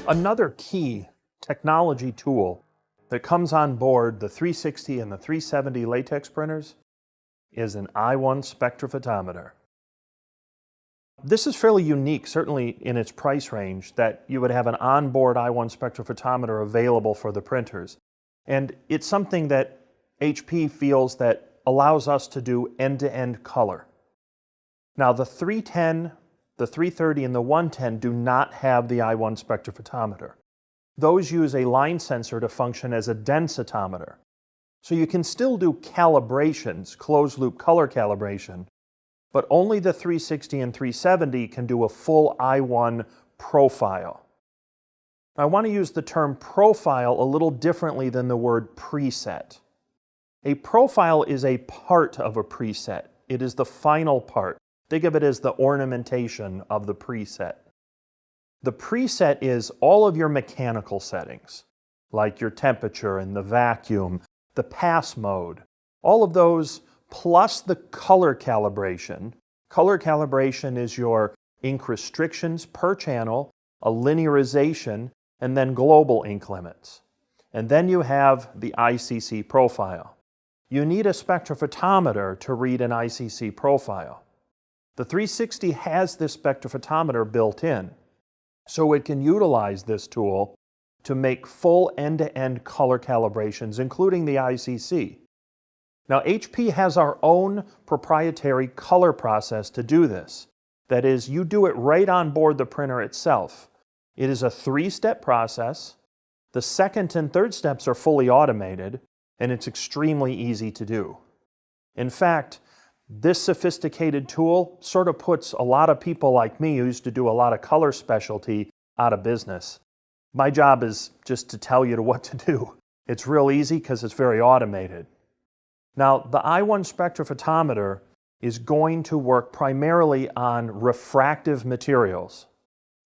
Another key technology tool that comes on board the 360 and the 370 latex printers is an i1 spectrophotometer. This is fairly unique, certainly in its price range, that you would have an onboard i1 spectrophotometer available for the printers. And it's something that HP feels that allows us to do end-to-end color. Now the 310, the 330, and the 110 do not have the i1 spectrophotometer. Those use a line sensor to function as a densitometer. So you can still do calibrations, closed-loop color calibration, but only the 360 and 370 can do a full i1 profile. I want to use the term profile a little differently than the word preset. A profile is a part of a preset. It is the final part. Think of it as the ornamentation of the preset. The preset is all of your mechanical settings, like your temperature and the vacuum, the pass mode, all of those plus the color calibration. Color calibration is your ink restrictions per channel, a linearization, and then global ink limits. And then you have the ICC profile. You need a spectrophotometer to read an ICC profile. The 360 has this spectrophotometer built in, so it can utilize this tool to make full end-to-end color calibrations, including the ICC. Now, HP has our own proprietary color process to do this. That is, you do it right on board the printer itself. It is a 3-step process. The second and third steps are fully automated, and it's extremely easy to do. In fact, this sophisticated tool sort of puts a lot of people like me who used to do a lot of color specialty out of business. My job is just to tell you what to do. It's real easy because it's very automated. Now, the i1 spectrophotometer is going to work primarily on refractive materials.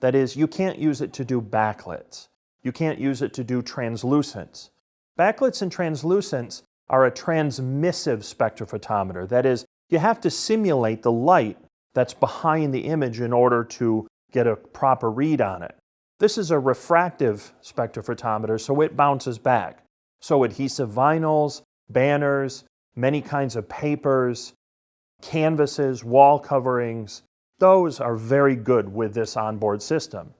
That is, you can't use it to do backlights. You can't use it to do translucents. Backlights and translucents are a transmissive spectrophotometer. That is, you have to simulate the light that's behind the image in order to get a proper read on it. This is a refractive spectrophotometer, so it bounces back. So adhesive vinyls, banners, many kinds of papers, canvases, wall coverings, those are very good with this onboard system.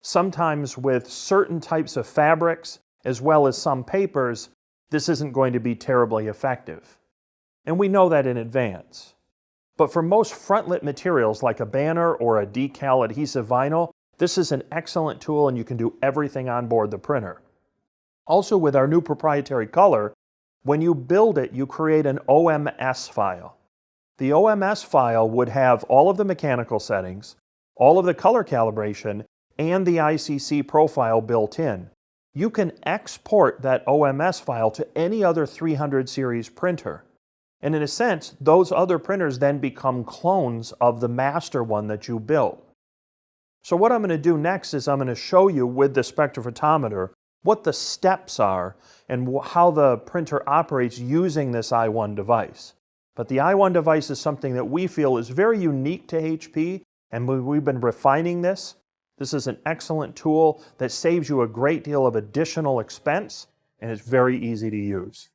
Sometimes with certain types of fabrics, as well as some papers, this isn't going to be terribly effective. And we know that in advance. But for most front-lit materials like a banner or a decal adhesive vinyl, this is an excellent tool and you can do everything on board the printer. Also with our new proprietary color, when you build it, you create an OMS file. The OMS file would have all of the mechanical settings, all of the color calibration, and the ICC profile built in. You can export that OMS file to any other 300 series printer. And in a sense, those other printers then become clones of the master one that you built. So what I'm going to do next is I'm going to show you with the spectrophotometer what the steps are and how the printer operates using this i1 device. But the i1 device is something that we feel is very unique to HP, and we've been refining this. This is an excellent tool that saves you a great deal of additional expense, and it's very easy to use.